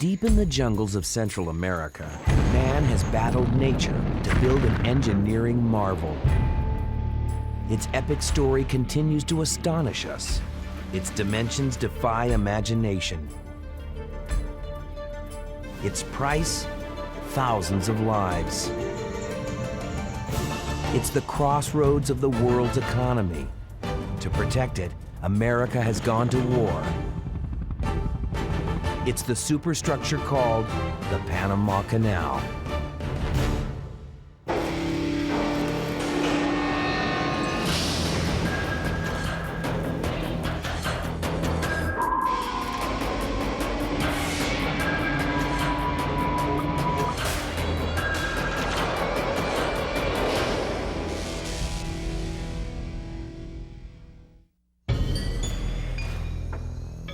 Deep in the jungles of Central America, man has battled nature to build an engineering marvel. Its epic story continues to astonish us. Its dimensions defy imagination. Its price, thousands of lives. It's the crossroads of the world's economy. To protect it, America has gone to war. It's the superstructure called the Panama Canal.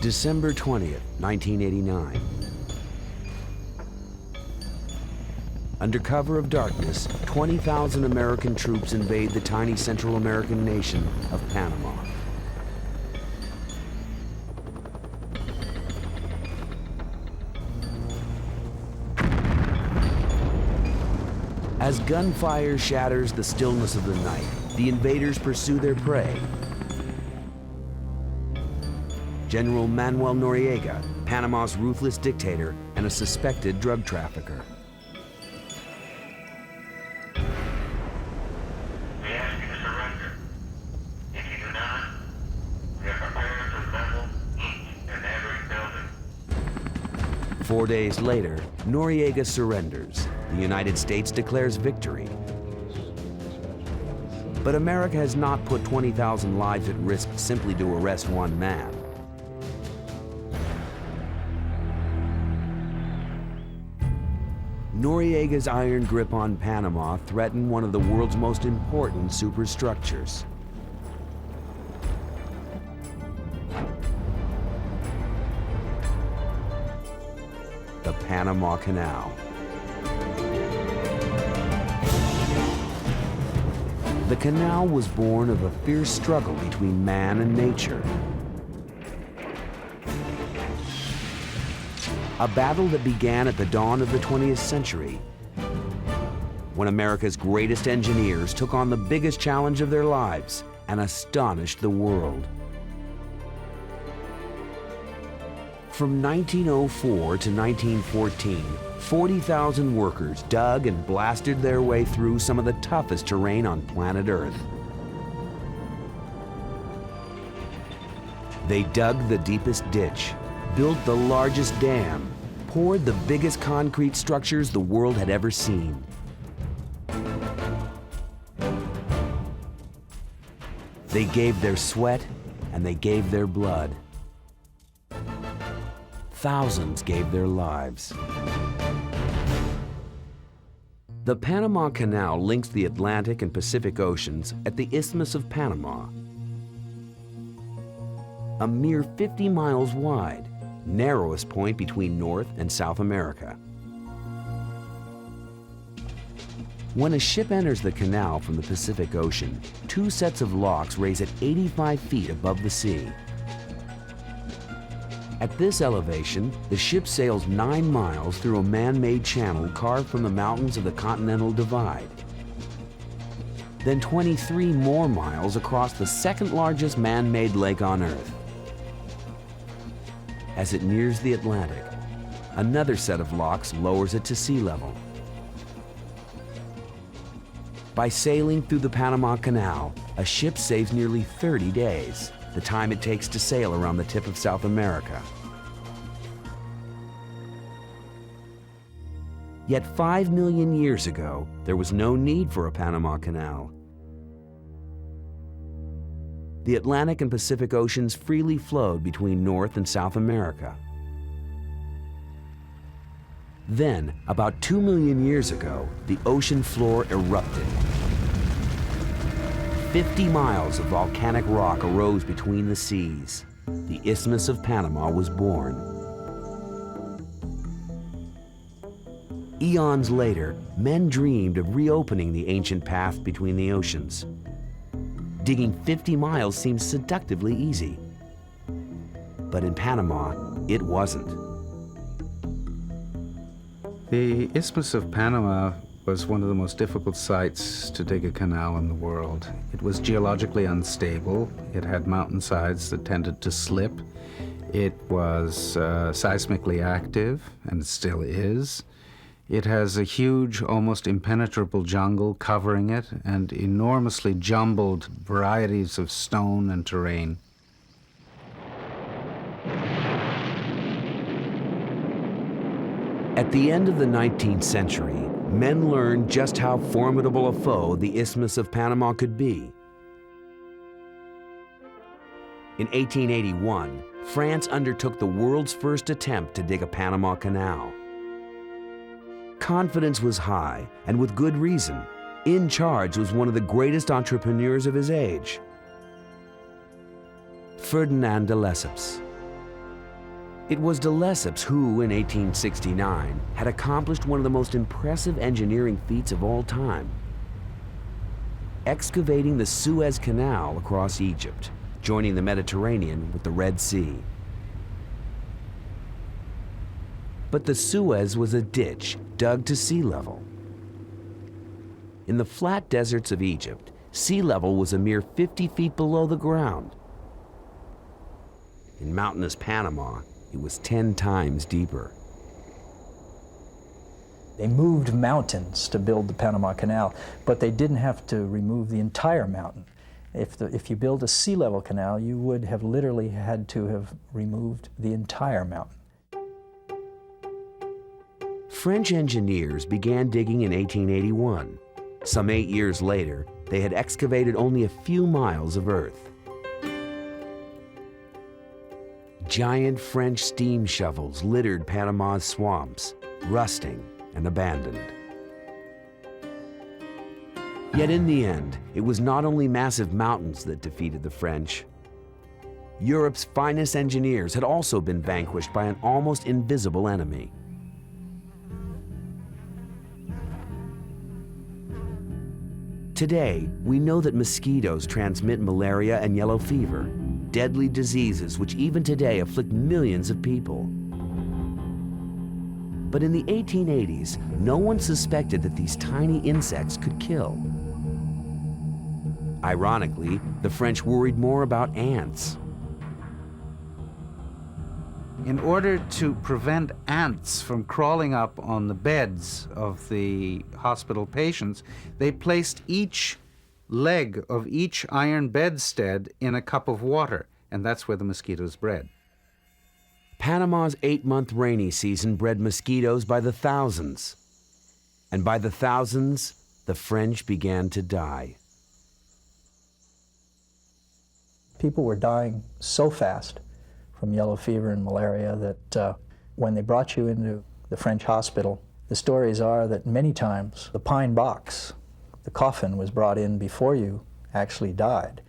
December 20th, 1989. Under cover of darkness, 20,000 American troops invade the tiny Central American nation of Panama. As gunfire shatters the stillness of the night, the invaders pursue their prey. General Manuel Noriega, Panama's ruthless dictator and a suspected drug trafficker. We ask you to surrender. If you do not, we are prepared to level each and every building. 4 days later, Noriega surrenders. The United States declares victory. But America has not put 20,000 lives at risk simply to arrest one man. Noriega's iron grip on Panama threatened one of the world's most important superstructures. The Panama Canal. The canal was born of a fierce struggle between man and nature. A battle that began at the dawn of the 20th century, when America's greatest engineers took on the biggest challenge of their lives and astonished the world. From 1904 to 1914, 40,000 workers dug and blasted their way through some of the toughest terrain on planet Earth. They dug the deepest ditch, built the largest dam, poured the biggest concrete structures the world had ever seen. They gave their sweat and they gave their blood. Thousands gave their lives. The Panama Canal links the Atlantic and Pacific Oceans at the Isthmus of Panama. A mere 50 miles wide, narrowest point between North and South America. When a ship enters the canal from the Pacific Ocean, 2 sets of locks raise at 85 feet above the sea. At this elevation, the ship sails 9 miles through a man-made channel carved from the mountains of the Continental Divide. Then 23 more miles across the second largest man-made lake on Earth. As it nears the Atlantic, another set of locks lowers it to sea level. By sailing through the Panama Canal, a ship saves nearly 30 days, the time it takes to sail around the tip of South America. Yet 5 million years ago, there was no need for a Panama Canal. The Atlantic and Pacific Oceans freely flowed between North and South America. Then, about 2 million years ago, the ocean floor erupted. 50 miles of volcanic rock arose between the seas. The Isthmus of Panama was born. Eons later, men dreamed of reopening the ancient path between the oceans. Digging 50 miles seemed seductively easy. But in Panama, it wasn't. The Isthmus of Panama was one of the most difficult sites to dig a canal in the world. It was geologically unstable. It had mountainsides that tended to slip. It was seismically active, and still is. It has a huge, almost impenetrable jungle covering it, and enormously jumbled varieties of stone and terrain. At the end of the 19th century, men learned just how formidable a foe the Isthmus of Panama could be. In 1881, France undertook the world's first attempt to dig a Panama Canal. Confidence was high, and with good reason. In charge was one of the greatest entrepreneurs of his age, Ferdinand de Lesseps. It was de Lesseps who, in 1869, had accomplished one of the most impressive engineering feats of all time, excavating the Suez Canal across Egypt, joining the Mediterranean with the Red Sea. But the Suez was a ditch dug to sea level. In the flat deserts of Egypt, sea level was a mere 50 feet below the ground. In mountainous Panama, it was 10 times deeper. They moved mountains to build the Panama Canal, but they didn't have to remove the entire mountain. If you build a sea level canal, you would have literally had to have removed the entire mountain. French engineers began digging in 1881. Some 8 years later, they had excavated only a few miles of earth. Giant French steam shovels littered Panama's swamps, rusting and abandoned. Yet in the end, it was not only massive mountains that defeated the French. Europe's finest engineers had also been vanquished by an almost invisible enemy. Today, we know that mosquitoes transmit malaria and yellow fever, deadly diseases which even today afflict millions of people. But in the 1880s, no one suspected that these tiny insects could kill. Ironically, the French worried more about ants. In order to prevent ants from crawling up on the beds of the hospital patients, they placed each leg of each iron bedstead in a cup of water, and that's where the mosquitoes bred. Panama's 8-month rainy season bred mosquitoes by the thousands. And by the thousands, the French began to die. People were dying so fast from yellow fever and malaria that when they brought you into the French hospital, the stories are that many times the pine box, the coffin, was brought in before you actually died.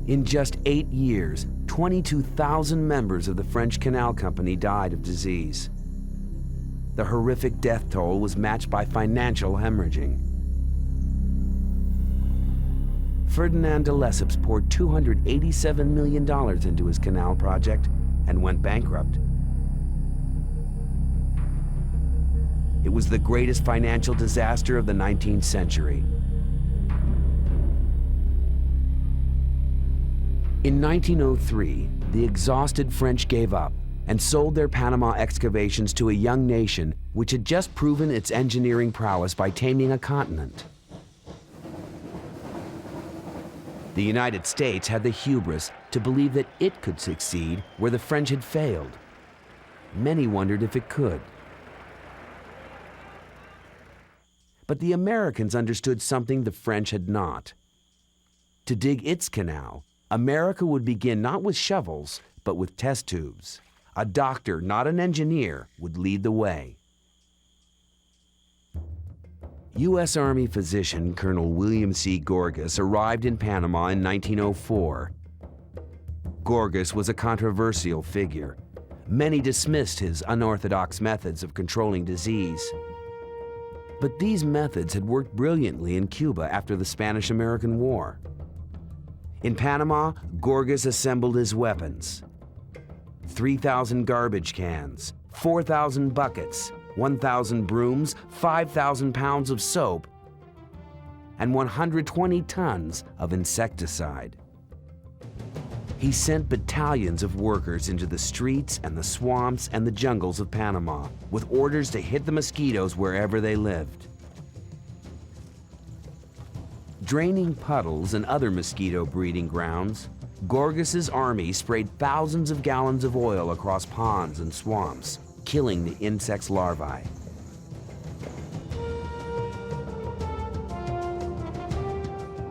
In just 8 years, 22,000 members of the French Canal Company died of disease. The horrific death toll was matched by financial hemorrhaging. Ferdinand de Lesseps poured $287 million into his canal project and went bankrupt. It was the greatest financial disaster of the 19th century. In 1903, the exhausted French gave up and sold their Panama excavations to a young nation which had just proven its engineering prowess by taming a continent. The United States had the hubris to believe that it could succeed where the French had failed. Many wondered if it could. But the Americans understood something the French had not. To dig its canal, America would begin not with shovels, but with test tubes. A doctor, not an engineer, would lead the way. U.S. Army physician Colonel William C. Gorgas arrived in Panama in 1904. Gorgas was a controversial figure. Many dismissed his unorthodox methods of controlling disease. But these methods had worked brilliantly in Cuba after the Spanish-American War. In Panama, Gorgas assembled his weapons: 3,000 garbage cans, 4,000 buckets, 1,000 brooms, 5,000 pounds of soap, and 120 tons of insecticide. He sent battalions of workers into the streets and the swamps and the jungles of Panama with orders to hit the mosquitoes wherever they lived. Draining puddles and other mosquito breeding grounds, Gorges's army sprayed thousands of gallons of oil across ponds and swamps, killing the insect's larvae.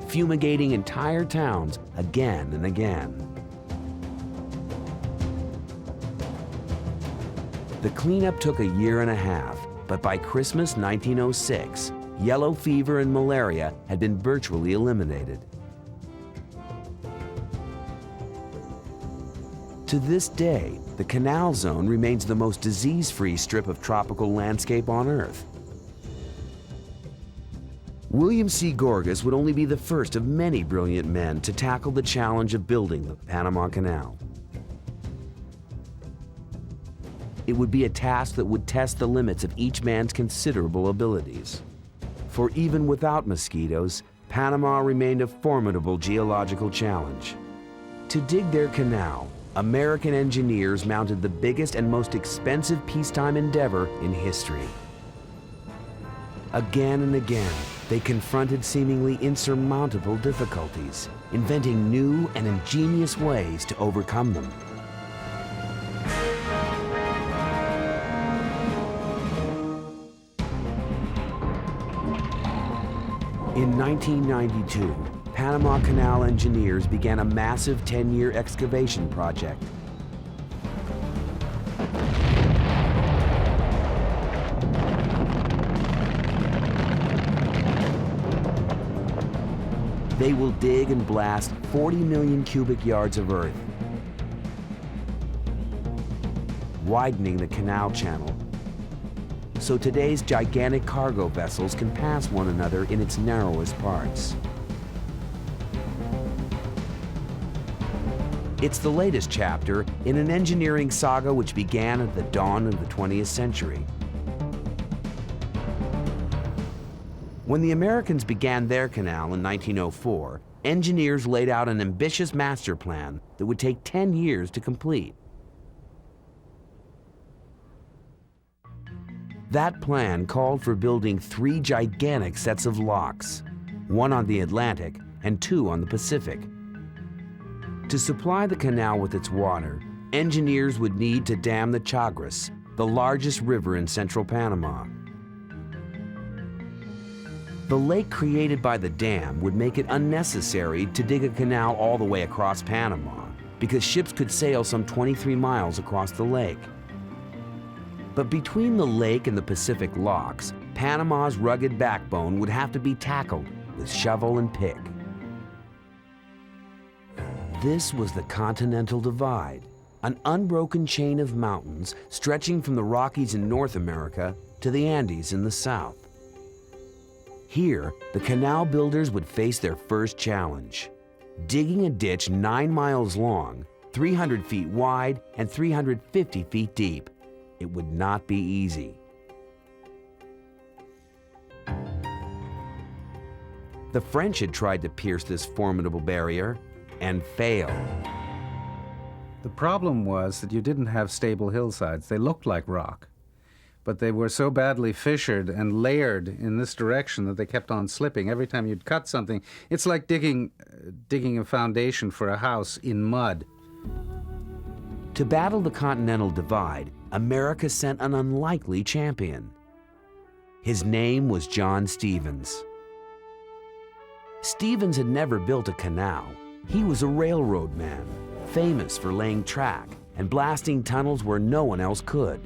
Fumigating entire towns again and again. The cleanup took a year and a half, but by Christmas 1906, yellow fever and malaria had been virtually eliminated. To this day, the Canal Zone remains the most disease-free strip of tropical landscape on Earth. William C. Gorges would only be the first of many brilliant men to tackle the challenge of building the Panama Canal. It would be a task that would test the limits of each man's considerable abilities. For even without mosquitoes, Panama remained a formidable geological challenge. To dig their canal, American engineers mounted the biggest and most expensive peacetime endeavor in history. Again and again, they confronted seemingly insurmountable difficulties, inventing new and ingenious ways to overcome them. In 1992, Panama Canal engineers began a massive 10-year excavation project. They will dig and blast 40 million cubic yards of earth, widening the canal channel so today's gigantic cargo vessels can pass one another in its narrowest parts. It's the latest chapter in an engineering saga which began at the dawn of the 20th century. When the Americans began their canal in 1904, engineers laid out an ambitious master plan that would take 10 years to complete. That plan called for building 3 gigantic sets of locks, one on the Atlantic and 2 on the Pacific. To supply the canal with its water, engineers would need to dam the Chagres, the largest river in central Panama. The lake created by the dam would make it unnecessary to dig a canal all the way across Panama, because ships could sail some 23 miles across the lake. But between the lake and the Pacific locks, Panama's rugged backbone would have to be tackled with shovel and pick. This was the Continental Divide, an unbroken chain of mountains stretching from the Rockies in North America to the Andes in the south. Here, the canal builders would face their first challenge: digging a ditch 9 miles long, 300 feet wide, and 350 feet deep. It would not be easy. The French had tried to pierce this formidable barrier and failed. The problem was that you didn't have stable hillsides. They looked like rock, but they were so badly fissured and layered in this direction that they kept on slipping. Every time you'd cut something, it's like digging a foundation for a house in mud. To battle the Continental Divide, America sent an unlikely champion. His name was John Stevens. Stevens had never built a canal. He was a railroad man, famous for laying track and blasting tunnels where no one else could.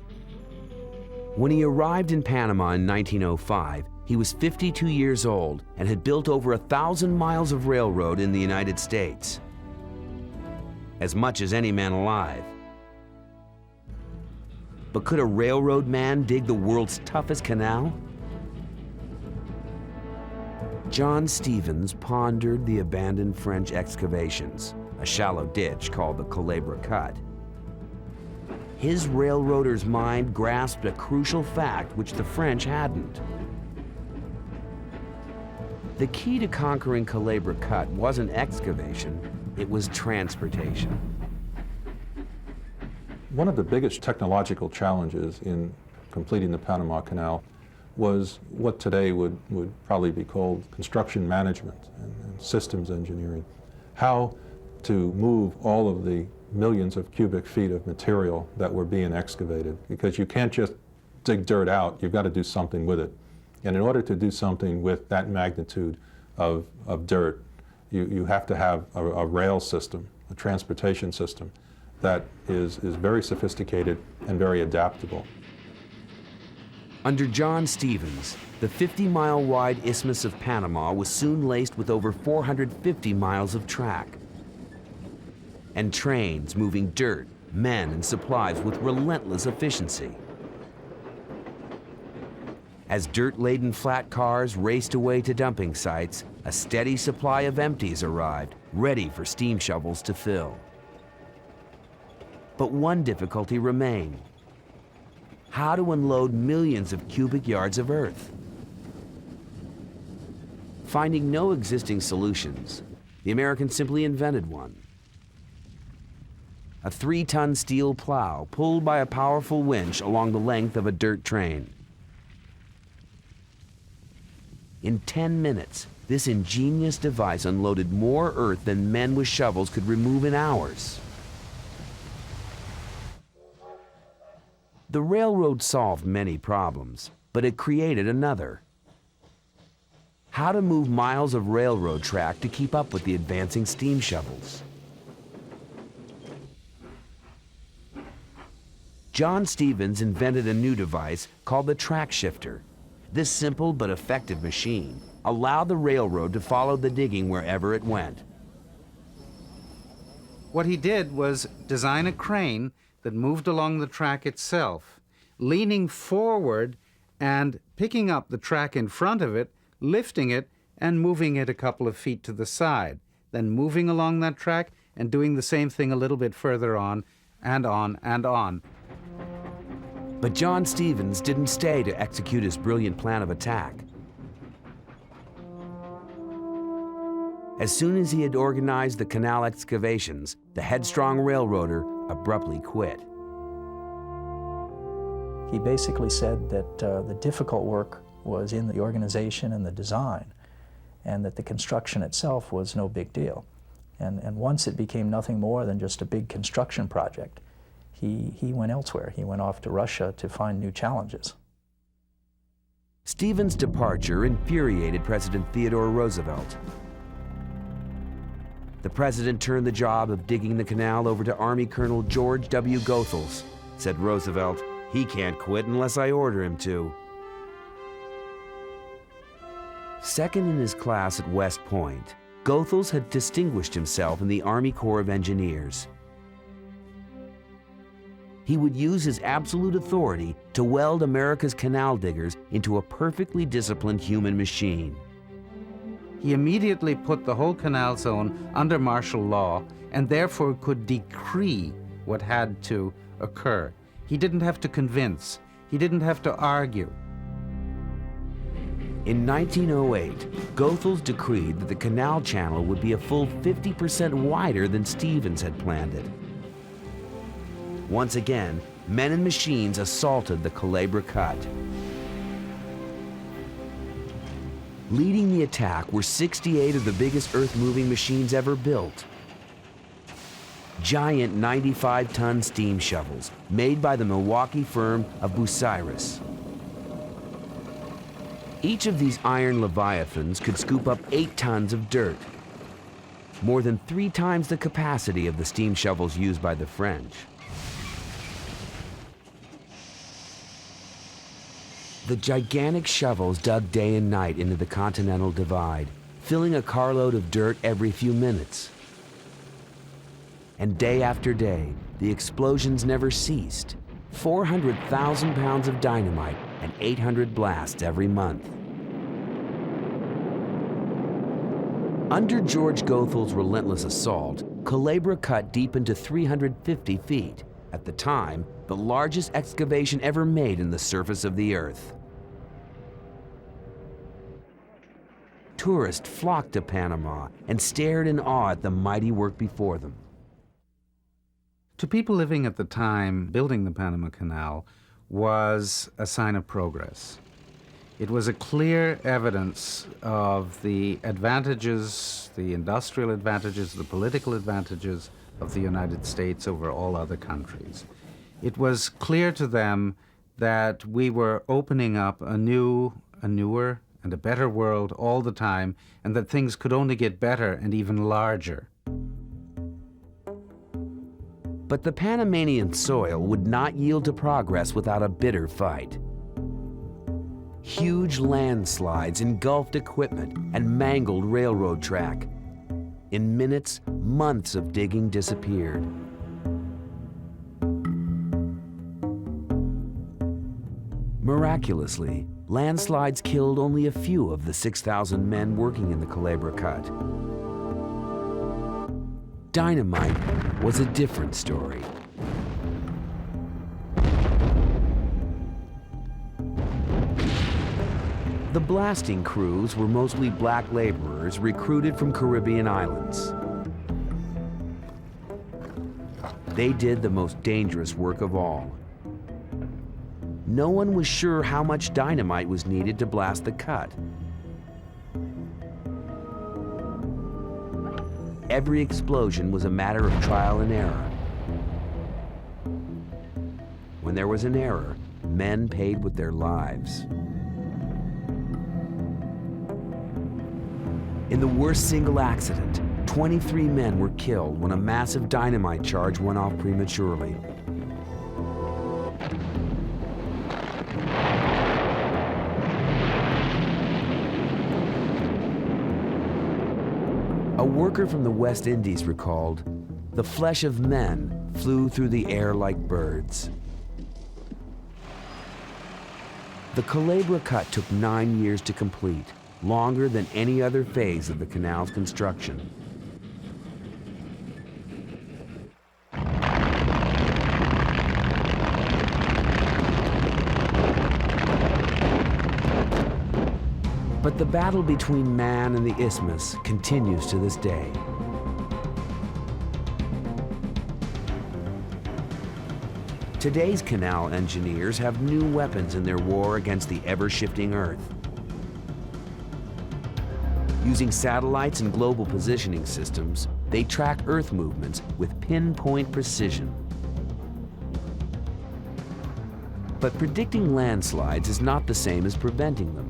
When he arrived in Panama in 1905, he was 52 years old and had built over 1,000 miles of railroad in the United States. As much as any man alive. But could a railroad man dig the world's toughest canal? John Stevens pondered the abandoned French excavations, a shallow ditch called the Culebra Cut. his railroader's mind grasped a crucial fact which the French hadn't. The key to conquering Culebra Cut wasn't excavation, it was transportation. One of the biggest technological challenges in completing the Panama Canal was what today would probably be called construction management and systems engineering. How to move all of the millions of cubic feet of material that were being excavated, because you can't just dig dirt out, you've got to do something with it. And in order to do something with that magnitude of dirt, you have to have a rail system, a transportation system that is very sophisticated and very adaptable. Under John Stevens, the 50-mile wide Isthmus of Panama was soon laced with over 450 miles of track, and trains moving dirt, men, and supplies with relentless efficiency. As dirt-laden flat cars raced away to dumping sites, a steady supply of empties arrived, ready for steam shovels to fill. But one difficulty remained: how to unload millions of cubic yards of earth. Finding no existing solutions, the Americans simply invented one. A 3-ton steel plow pulled by a powerful winch along the length of a dirt train. In 10 minutes, this ingenious device unloaded more earth than men with shovels could remove in hours. The railroad solved many problems, but it created another: how to move miles of railroad track to keep up with the advancing steam shovels. John Stevens invented a new device called the track shifter. This simple but effective machine allowed the railroad to follow the digging wherever it went. What he did was design a crane that moved along the track itself, leaning forward and picking up the track in front of it, lifting it, and moving it a couple of feet to the side, then moving along that track and doing the same thing a little bit further on and on and on. But John Stevens didn't stay to execute his brilliant plan of attack. As soon as he had organized the canal excavations, the headstrong railroader abruptly quit. He basically said that the difficult work was in the organization and the design, and that the construction itself was no big deal. And once it became nothing more than just a big construction project, he went elsewhere. He went off to Russia to find new challenges. Stevens' departure infuriated President Theodore Roosevelt. The president turned the job of digging the canal over to Army Colonel George W. Goethals. Said Roosevelt, "He can't quit unless I order him to." Second in his class at West Point, Goethals had distinguished himself in the Army Corps of Engineers. He would use his absolute authority to weld America's canal diggers into a perfectly disciplined human machine. He immediately put the whole canal zone under martial law and therefore could decree what had to occur. He didn't have to convince. He didn't have to argue. In 1908, Goethals decreed that the canal channel would be a full 50% wider than Stevens had planned it. Once again, men and machines assaulted the Culebra Cut. Leading the attack were 68 of the biggest earth-moving machines ever built. Giant 95-ton steam shovels made by the Milwaukee firm of Bucyrus. Each of these iron leviathans could scoop up 8 tons of dirt, more than 3 times the capacity of the steam shovels used by the French. The gigantic shovels dug day and night into the Continental Divide, filling a carload of dirt every few minutes. And day after day, the explosions never ceased. 400,000 pounds of dynamite and 800 blasts every month. Under George Goethals' relentless assault, Culebra Cut deepened to 350 feet, At the time, the largest excavation ever made in the surface of the Earth. Tourists flocked to Panama and stared in awe at the mighty work before them. To people living at the time, building the Panama Canal was a sign of progress. It was a clear evidence of the advantages, the industrial advantages, the political advantages of the United States over all other countries. It was clear to them that we were opening up a newer, and a better world all the time, and that things could only get better and even larger. But the Panamanian soil would not yield to progress without a bitter fight. Huge landslides engulfed equipment and mangled railroad track. In minutes, months of digging disappeared. Miraculously, landslides killed only a few of the 6,000 men working in the Culebra Cut. Dynamite was a different story. The blasting crews were mostly black laborers recruited from Caribbean islands. They did the most dangerous work of all. No one was sure how much dynamite was needed to blast the cut. Every explosion was a matter of trial and error. When there was an error, men paid with their lives. In the worst single accident, 23 men were killed when a massive dynamite charge went off prematurely. A worker from the West Indies recalled, "The flesh of men flew through the air like birds." The Culebra Cut took 9 years to complete, longer than any other phase of the canal's construction. But the battle between man and the isthmus continues to this day. Today's canal engineers have new weapons in their war against the ever-shifting Earth. Using satellites and global positioning systems, they track Earth movements with pinpoint precision. But predicting landslides is not the same as preventing them.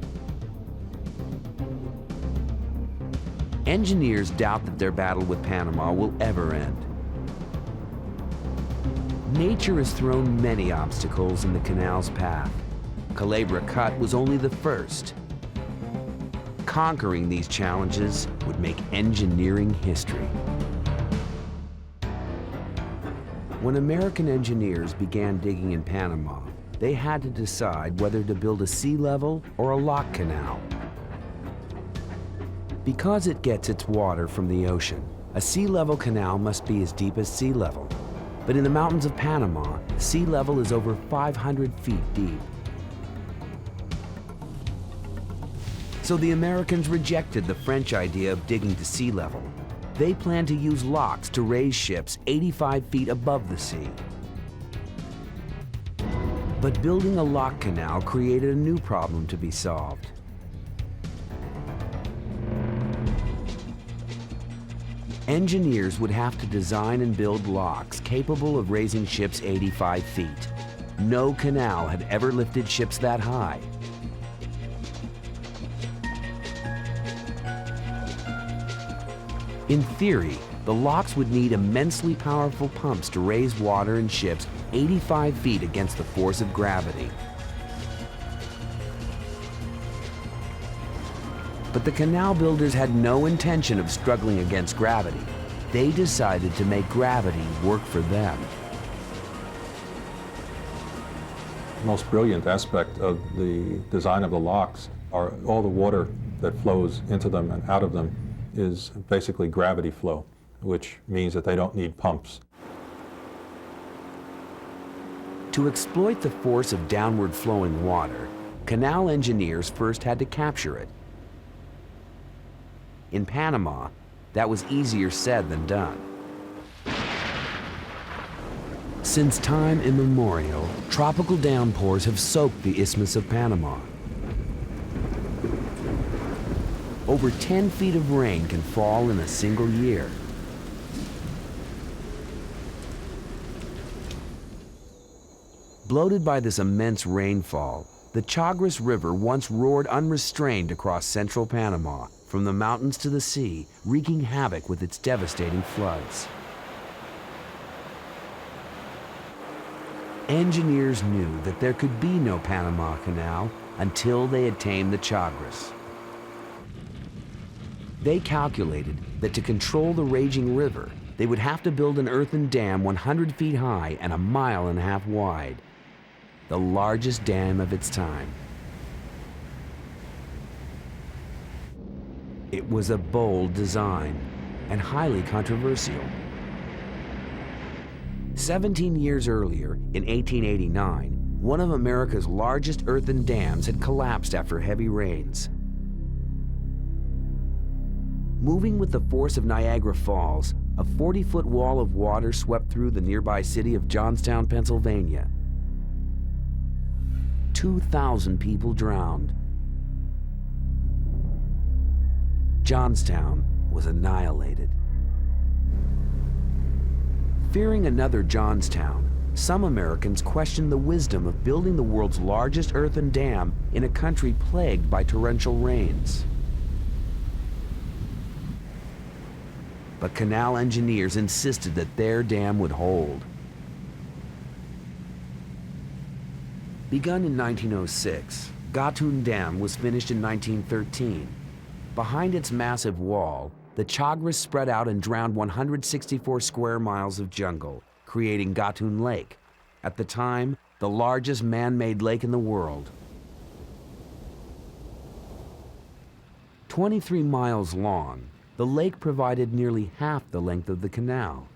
Engineers doubt that their battle with Panama will ever end. Nature has thrown many obstacles in the canal's path. Culebra Cut was only the first. Conquering these challenges would make engineering history. When American engineers began digging in Panama, they had to decide whether to build a sea level or a lock canal. Because it gets its water from the ocean, a sea level canal must be as deep as sea level. But in the mountains of Panama, sea level is over 500 feet deep. So the Americans rejected the French idea of digging to sea level. They planned to use locks to raise ships 85 feet above the sea. But building a lock canal created a new problem to be solved. Engineers would have to design and build locks capable of raising ships 85 feet. No canal had ever lifted ships that high. In theory, the locks would need immensely powerful pumps to raise water and ships 85 feet against the force of gravity. But the canal builders had no intention of struggling against gravity. They decided to make gravity work for them. The most brilliant aspect of the design of the locks are all the water that flows into them and out of them is basically gravity flow, which means that they don't need pumps. To exploit the force of downward flowing water, canal engineers first had to capture it. In Panama, that was easier said than done. Since time immemorial, tropical downpours have soaked the Isthmus of Panama. Over 10 feet of rain can fall in a single year. Bloated by this immense rainfall, the Chagres River once roared unrestrained across central Panama, from the mountains to the sea, wreaking havoc with its devastating floods. Engineers knew that there could be no Panama Canal until they had tamed the Chagres. They calculated that to control the raging river, they would have to build an earthen dam 100 feet high and 1.5 miles wide, the largest dam of its time. It was a bold design and highly controversial. 17 years earlier, in 1889, one of America's largest earthen dams had collapsed after heavy rains. Moving with the force of Niagara Falls, a 40-foot wall of water swept through the nearby city of Johnstown, Pennsylvania. 2,000 people drowned. Johnstown was annihilated. Fearing another Johnstown, some Americans questioned the wisdom of building the world's largest earthen dam in a country plagued by torrential rains. But canal engineers insisted that their dam would hold. Begun in 1906, Gatun Dam was finished in 1913. Behind its massive wall, the Chagres spread out and drowned 164 square miles of jungle, creating Gatun Lake, at the time, the largest man-made lake in the world. 23 miles long, the lake provided nearly half the length of the canal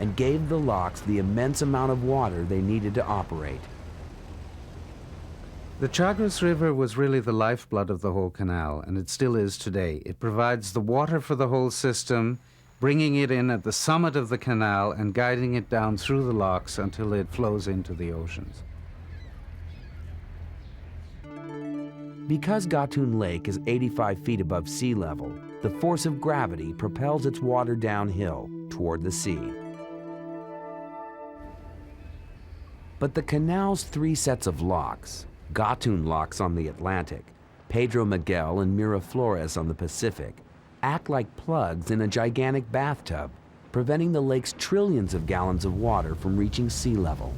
and gave the locks the immense amount of water they needed to operate. The Chagres River was really the lifeblood of the whole canal, and it still is today. It provides the water for the whole system, bringing it in at the summit of the canal and guiding it down through the locks until it flows into the oceans. Because Gatun Lake is 85 feet above sea level, the force of gravity propels its water downhill toward the sea. But the canal's 3 sets of locks, Gatun locks on the Atlantic, Pedro Miguel and Miraflores on the Pacific, act like plugs in a gigantic bathtub, preventing the lake's trillions of gallons of water from reaching sea level.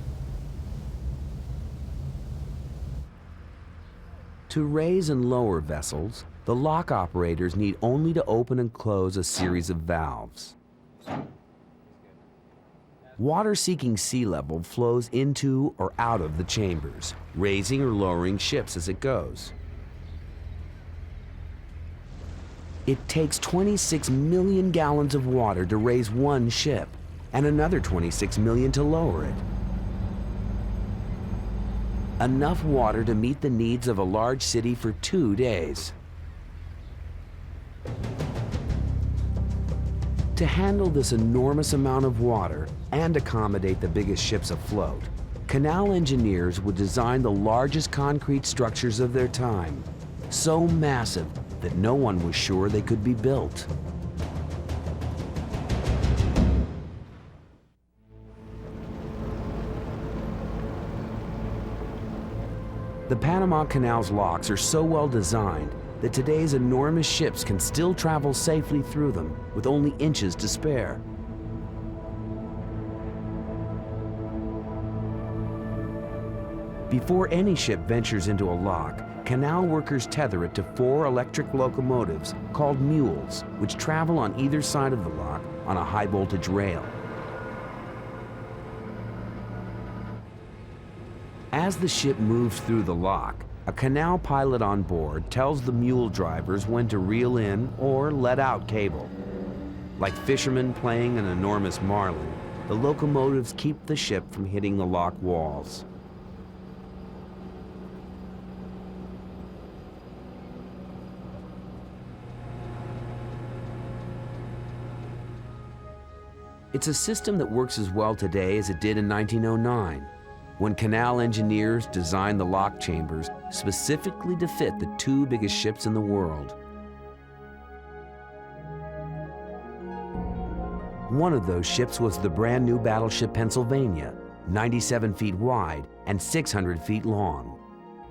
To raise and lower vessels, the lock operators need only to open and close a series of valves. Water seeking sea level flows into or out of the chambers, raising or lowering ships as it goes. It takes 26 million gallons of water to raise one ship, and another 26 million to lower it. Enough water to meet the needs of a large city for 2 days. To handle this enormous amount of water and accommodate the biggest ships afloat, canal engineers would design the largest concrete structures of their time, so massive that no one was sure they could be built. The Panama Canal's locks are so well designed that today's enormous ships can still travel safely through them with only inches to spare. Before any ship ventures into a lock, canal workers tether it to 4 electric locomotives called mules, which travel on either side of the lock on a high-voltage rail. As the ship moves through the lock, a canal pilot on board tells the mule drivers when to reel in or let out cable. Like fishermen playing an enormous marlin, the locomotives keep the ship from hitting the lock walls. It's a system that works as well today as it did in 1909, when canal engineers designed the lock chambers specifically to fit the two biggest ships in the world. One of those ships was the brand new battleship Pennsylvania, 97 feet wide and 600 feet long.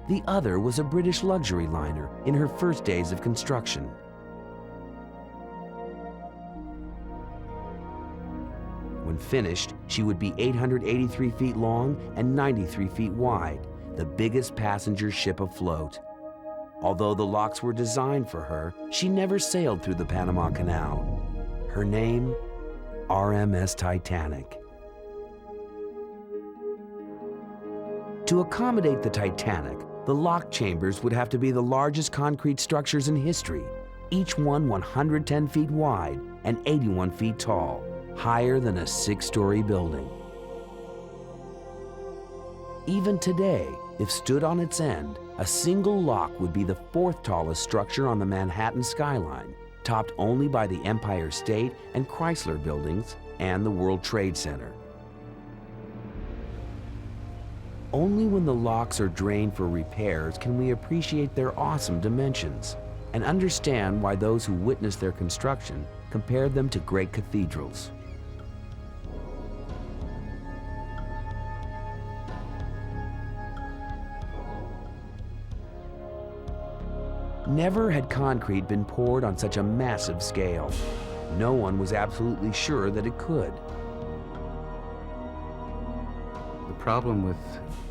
The other was a British luxury liner in her first days of construction. When finished, she would be 883 feet long and 93 feet wide, the biggest passenger ship afloat. Although the locks were designed for her, she never sailed through the Panama Canal. Her name, RMS Titanic. To accommodate the Titanic, the lock chambers would have to be the largest concrete structures in history, each one 110 feet wide and 81 feet tall, higher than a 6-story building. Even today, if stood on its end, a single lock would be the 4th tallest structure on the Manhattan skyline, topped only by the Empire State and Chrysler buildings and the World Trade Center. Only when the locks are drained for repairs can we appreciate their awesome dimensions and understand why those who witnessed their construction compared them to great cathedrals. Never had concrete been poured on such a massive scale. No one was absolutely sure that it could. The problem with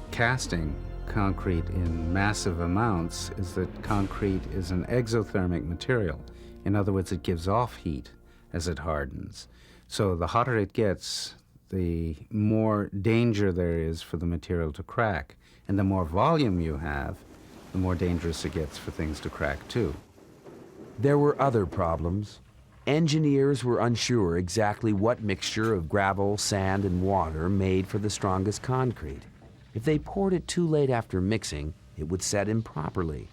casting concrete in massive amounts is that concrete is an exothermic material. In other words, it gives off heat as it hardens. So the hotter it gets, the more danger there is for the material to crack. And the more volume you have, the more dangerous it gets for things to crack too. There were other problems. Engineers were unsure exactly what mixture of gravel, sand, and water made for the strongest concrete. If they poured it too late after mixing, it would set improperly.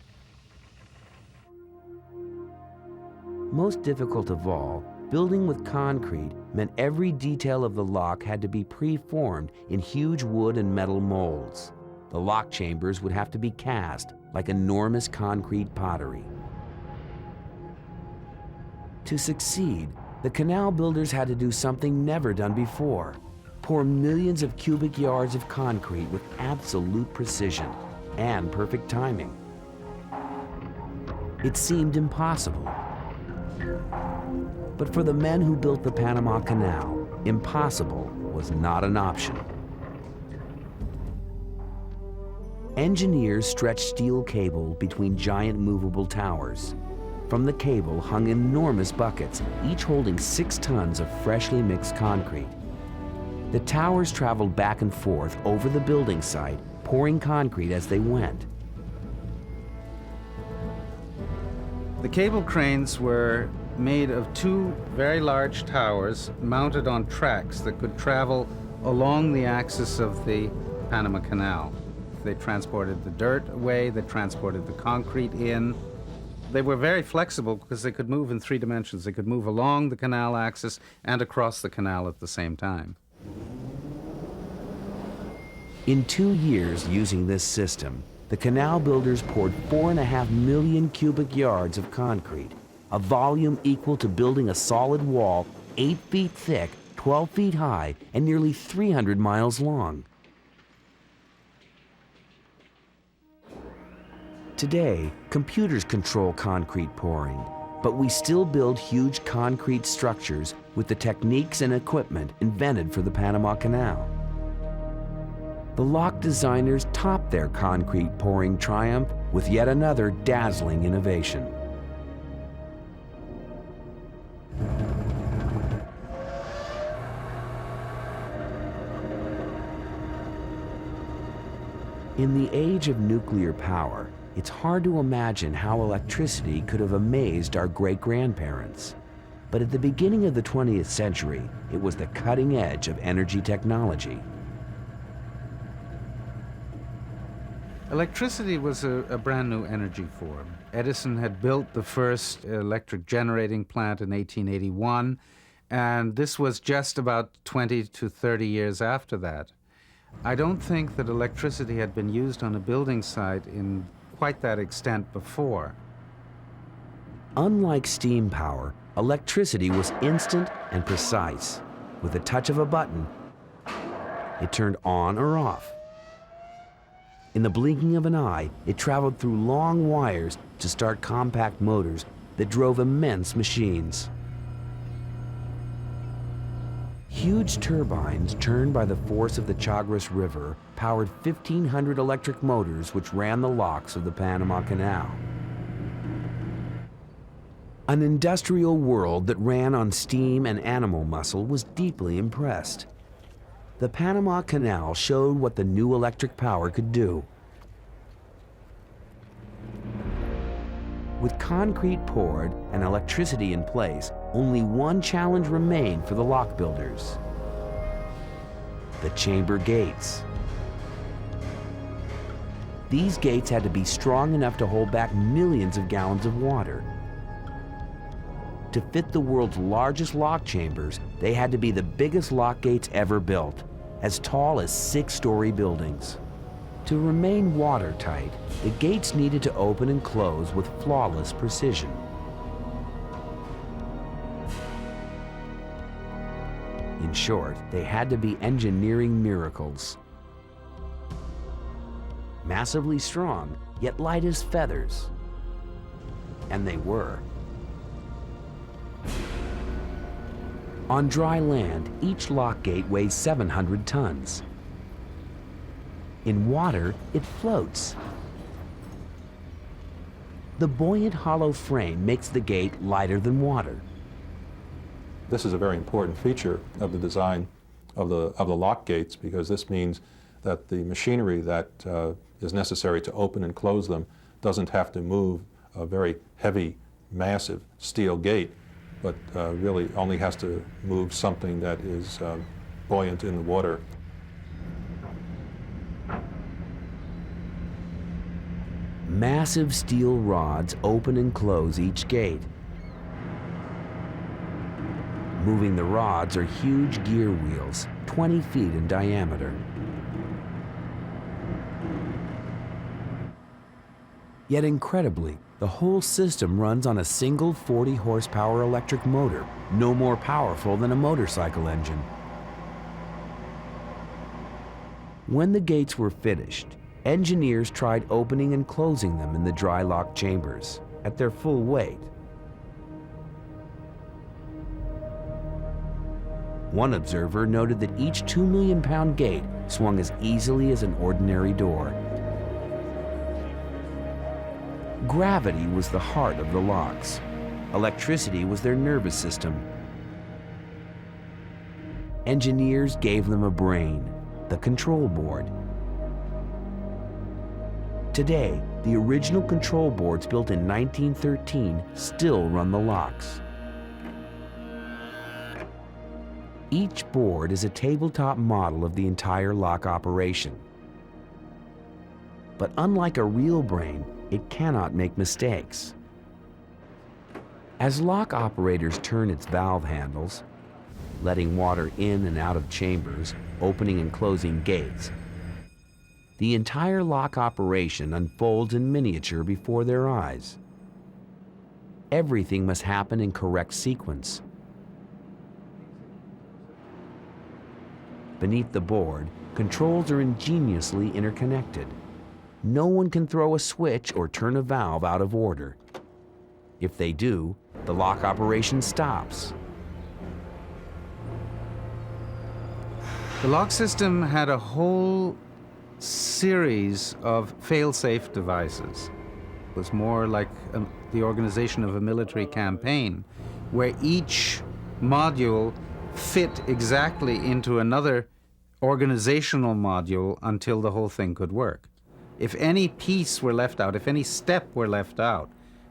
Most difficult of all, building with concrete meant every detail of the lock had to be pre-formed in huge wood and metal molds. The lock chambers would have to be cast like enormous concrete pottery. To succeed, the canal builders had to do something never done before: pour millions of cubic yards of concrete with absolute precision and perfect timing. It seemed impossible. But for the men who built the Panama Canal, impossible was not an option. Engineers stretched steel cable between giant movable towers. From the cable hung enormous buckets, each holding 6 tons of freshly mixed concrete. The towers traveled back and forth over the building site, pouring concrete as they went. The cable cranes were made of 2 very large towers mounted on tracks that could travel along the axis of the Panama Canal. They transported the dirt away, they transported the concrete in. They were very flexible because they could move in 3 dimensions. They could move along the canal axis and across the canal at the same time. In 2 years using this system, the canal builders poured 4.5 million cubic yards of concrete, a volume equal to building a solid wall 8 feet thick, 12 feet high, and nearly 300 miles long. Today, computers control concrete pouring, but we still build huge concrete structures with the techniques and equipment invented for the Panama Canal. The lock designers topped their concrete pouring triumph with yet another dazzling innovation. In the age of nuclear power, it's hard to imagine how electricity could have amazed our great-grandparents. But at the beginning of the 20th century, it was the cutting edge of energy technology. Electricity was a brand new energy form. Edison had built the first electric generating plant in 1881, and this was just about 20 to 30 years after that. I don't think that electricity had been used on a building site in quite that extent before. Unlike steam power, electricity was instant and precise. With the touch of a button, it turned on or off. In the blinking of an eye, it traveled through long wires to start compact motors that drove immense machines. Huge turbines turned by the force of the Chagres River powered 1,500 electric motors which ran the locks of the Panama Canal. An industrial world that ran on steam and animal muscle was deeply impressed. The Panama Canal showed what the new electric power could do. With concrete poured and electricity in place, only one challenge remained for the lock builders: the chamber gates. These gates had to be strong enough to hold back millions of gallons of water. To fit the world's largest lock chambers, they had to be the biggest lock gates ever built, as tall as 6-story buildings. To remain watertight, the gates needed to open and close with flawless precision. In short, they had to be engineering miracles. Massively strong, yet light as feathers. And they were. On dry land, each lock gate weighs 700 tons. In water, it floats. The buoyant hollow frame makes the gate lighter than water. This is a very important feature of the design of the lock gates, because this means that the machinery that is necessary to open and close them doesn't have to move a very heavy, massive steel gate, but really only has to move something that is buoyant in the water. Massive steel rods open and close each gate. Moving the rods are huge gear wheels, 20 feet in diameter. Yet incredibly, the whole system runs on a single 40-horsepower electric motor, no more powerful than a motorcycle engine. When the gates were finished, engineers tried opening and closing them in the dry lock chambers at their full weight. One observer noted that each 2 million pound gate swung as easily as an ordinary door. Gravity was the heart of the locks. Electricity was their nervous system. Engineers gave them a brain, the control board. Today, the original control boards built in 1913 still run the locks. Each board is a tabletop model of the entire lock operation. But unlike a real brain, it cannot make mistakes. As lock operators turn its valve handles, letting water in and out of chambers, opening and closing gates, the entire lock operation unfolds in miniature before their eyes. Everything must happen in correct sequence. Beneath the board, controls are ingeniously interconnected. No one can throw a switch or turn a valve out of order. If they do, the lock operation stops. The lock system had a whole series of fail-safe devices. It was more like the organization of a military campaign, where each module fit exactly into another organizational module until the whole thing could work. If any piece were left out, if any step were left out,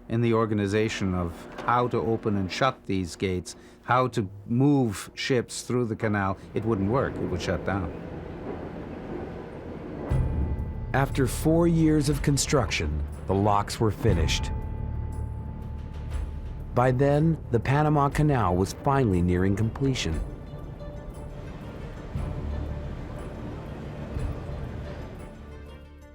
in the organization of how to open and shut these gates, how to move ships through the canal, it wouldn't work. It would shut down. After 4 years of construction, the locks were finished. By then, the Panama Canal was finally nearing completion.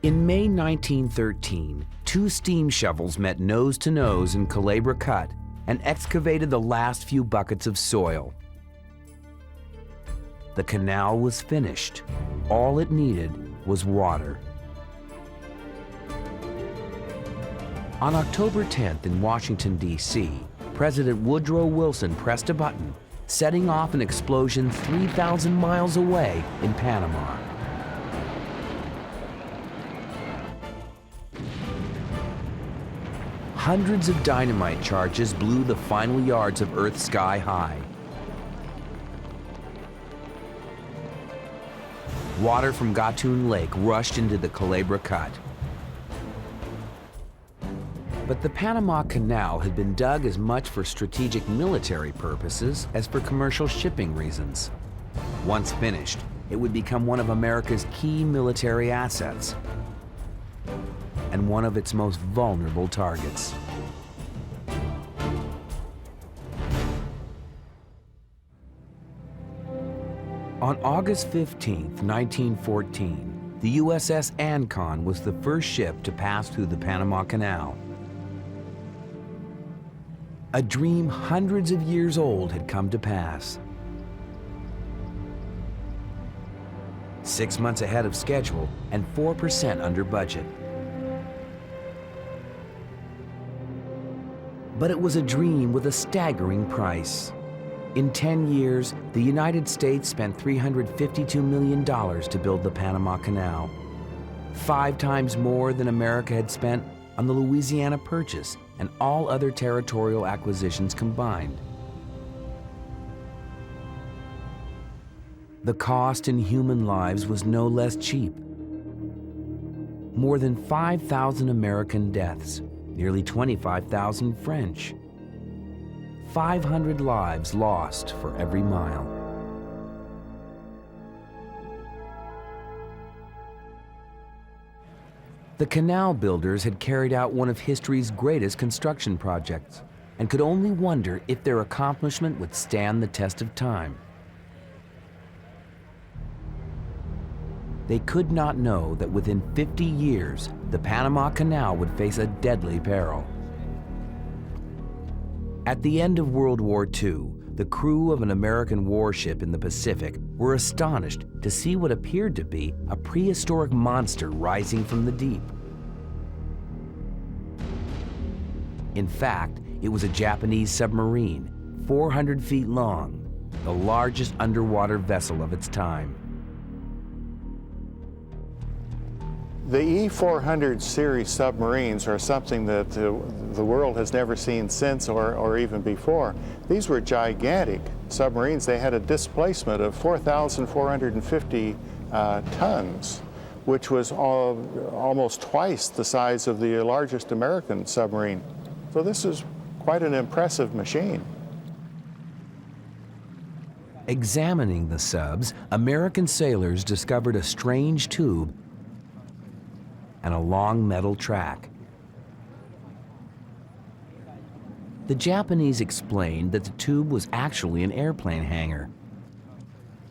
In May 1913, 2 steam shovels met nose to nose in Culebra Cut and excavated the last few buckets of soil. The canal was finished. All it needed was water. On October 10th in Washington, D.C., President Woodrow Wilson pressed a button, setting off an explosion 3,000 miles away in Panama. Hundreds of dynamite charges blew the final yards of Earth sky high. Water from Gatun Lake rushed into the Culebra Cut. But the Panama Canal had been dug as much for strategic military purposes as for commercial shipping reasons. Once finished, it would become one of America's key military assets and one of its most vulnerable targets. On August 15, 1914, the USS Ancon was the first ship to pass through the Panama Canal. A dream hundreds of years old had come to pass. 6 months ahead of schedule and 4% under budget. But it was a dream with a staggering price. In 10 years, the United States spent $352 million to build the Panama Canal, 5 times more than America had spent on the Louisiana Purchase and all other territorial acquisitions combined. The cost in human lives was no less cheap. More than 5,000 American deaths, nearly 25,000 French. 500 lives lost for every mile. The canal builders had carried out one of history's greatest construction projects and could only wonder if their accomplishment would stand the test of time. They could not know that within 50 years, the Panama Canal would face a deadly peril. At the end of World War II, the crew of an American warship in the Pacific were astonished to see what appeared to be a prehistoric monster rising from the deep. In fact, it was a Japanese submarine, 400 feet long, the largest underwater vessel of its time. The E-400 series submarines are something that the world has never seen since or even before. These were gigantic submarines. They had a displacement of 4,450 tons, which was almost twice the size of the largest American submarine. So this is quite an impressive machine. Examining the subs, American sailors discovered a strange tube and a long metal track. The Japanese explained that the tube was actually an airplane hangar,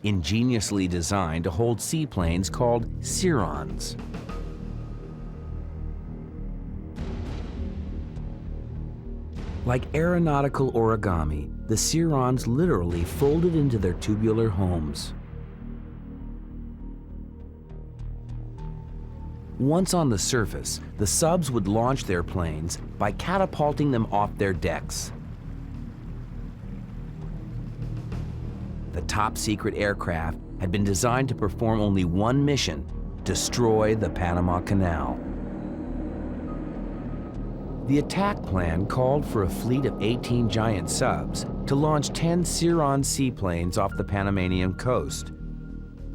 ingeniously designed to hold seaplanes called Sirens. Like aeronautical origami, the Sirens literally folded into their tubular homes. Once on the surface, the subs would launch their planes by catapulting them off their decks. The top-secret aircraft had been designed to perform only one mission: destroy the Panama Canal. The attack plan called for a fleet of 18 giant subs to launch 10 Siron seaplanes off the Panamanian coast.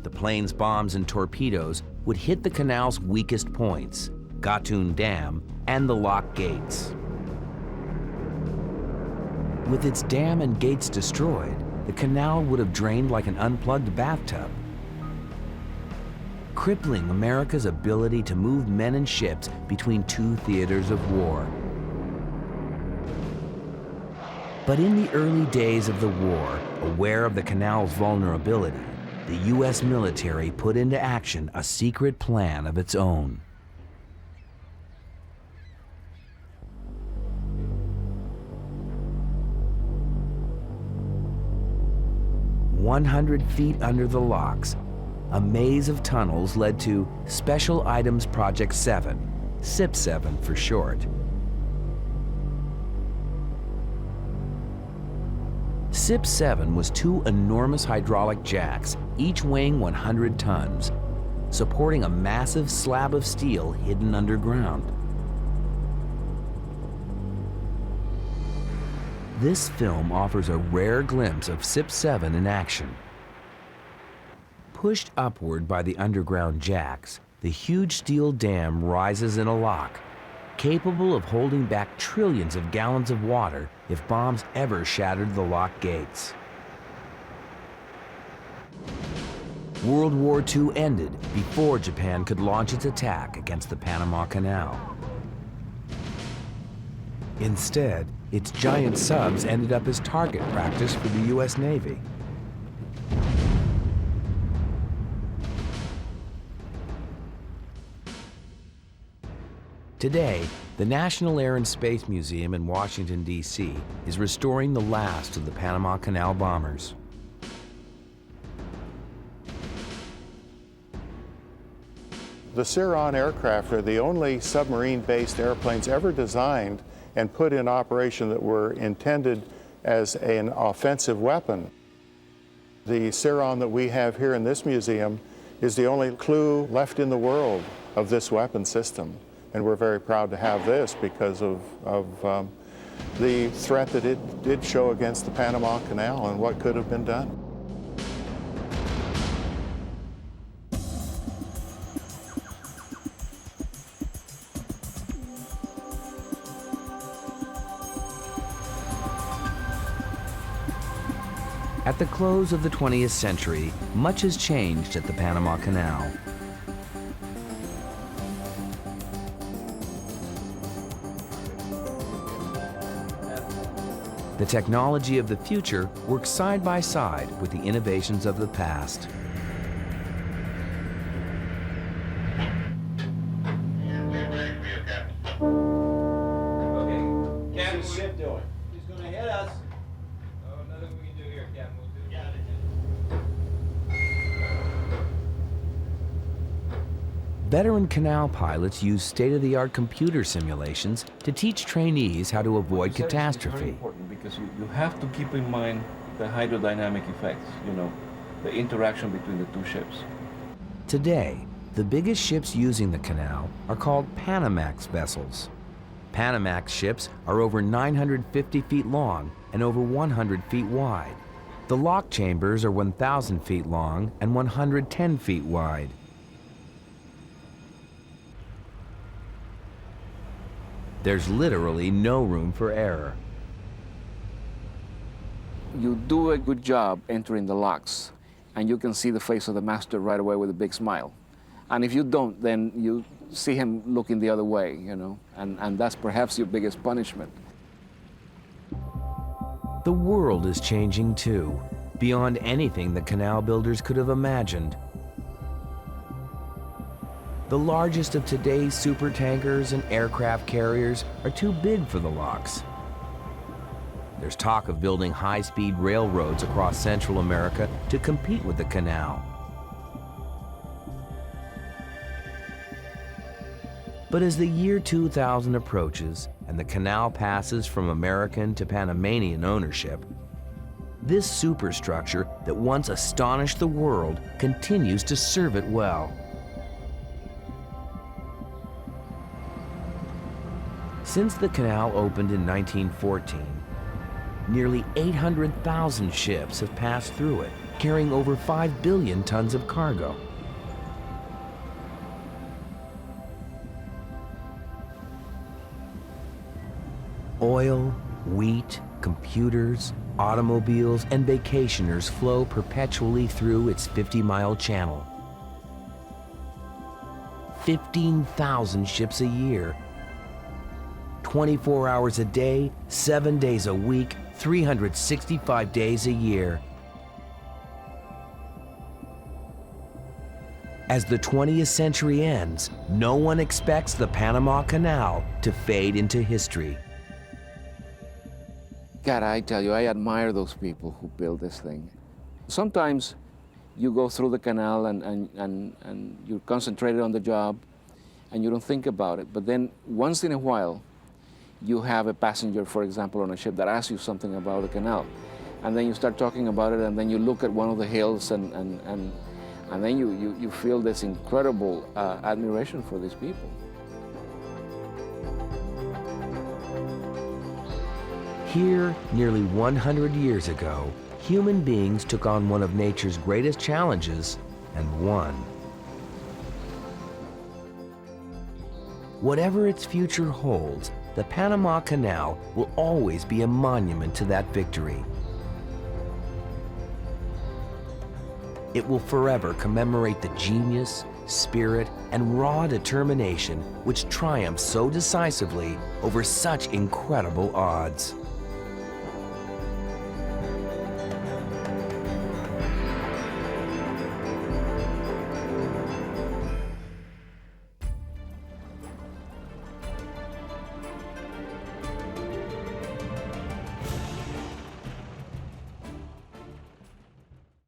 The planes' bombs and torpedoes would hit the canal's weakest points, Gatun Dam and the lock gates. With its dam and gates destroyed, the canal would have drained like an unplugged bathtub, crippling America's ability to move men and ships between two theaters of war. But in the early days of the war, aware of the canal's vulnerability, the U.S. military put into action a secret plan of its own. 100 feet under the locks, a maze of tunnels led to Special Items Project 7, SIP-7 for short. SIP-7 was two enormous hydraulic jacks, each weighing 100 tons, supporting a massive slab of steel hidden underground. This film offers a rare glimpse of SIP-7 in action. Pushed upward by the underground jacks, the huge steel dam rises in a lock, capable of holding back trillions of gallons of water if bombs ever shattered the lock gates. World War II ended before Japan could launch its attack against the Panama Canal. Instead, its giant subs ended up as target practice for the U.S. Navy. Today, the National Air and Space Museum in Washington, D.C. is restoring the last of the Panama Canal bombers. The Ciron aircraft are the only submarine-based airplanes ever designed and put in operation that were intended as an offensive weapon. The Ciron that we have here in this museum is the only clue left in the world of this weapon system. And we're very proud to have this because of the threat that it did show against the Panama Canal and what could have been done. At the close of the 20th century, much has changed at the Panama Canal. The technology of the future works side by side with the innovations of the past. What's the ship doing? He's going to hit us. Oh, nothing we can do here, Captain. We'll do it. Veteran canal pilots use state-of-the-art computer simulations to teach trainees how to avoid It's very catastrophe. important because you have to keep in mind the hydrodynamic effects, the interaction between the two ships. Today, the biggest ships using the canal are called Panamax vessels. Panamax ships are over 950 feet long and over 100 feet wide. The lock chambers are 1,000 feet long and 110 feet wide. There's literally no room for error. You do a good job entering the locks, and you can see the face of the master right away with a big smile. And if you don't, then you see him looking the other way, and that's perhaps your biggest punishment. The world is changing too, beyond anything the canal builders could have imagined. The largest of today's supertankers and aircraft carriers are too big for the locks. There's talk of building high-speed railroads across Central America to compete with the canal. But as the year 2000 approaches and the canal passes from American to Panamanian ownership, this superstructure that once astonished the world continues to serve it well. Since the canal opened in 1914, nearly 800,000 ships have passed through it, carrying over 5 billion tons of cargo. Oil, wheat, Computers, automobiles, and vacationers flow perpetually through its 50-mile channel. 15,000 ships a year, 24 hours a day, 7 days a week, 365 days a year. As the 20th century ends, no one expects the Panama Canal to fade into history. God, I tell you, I admire those people who build this thing. Sometimes you go through the canal and you're concentrated on the job and you don't think about it. But then once in a while, you have a passenger, for example, on a ship that asks you something about the canal. And then you start talking about it, and then you look at one of the hills, and then you feel this incredible admiration for these people. Here, nearly 100 years ago, human beings took on one of nature's greatest challenges and won. Whatever its future holds, the Panama Canal will always be a monument to that victory. It will forever commemorate the genius, spirit, and raw determination which triumphed so decisively over such incredible odds.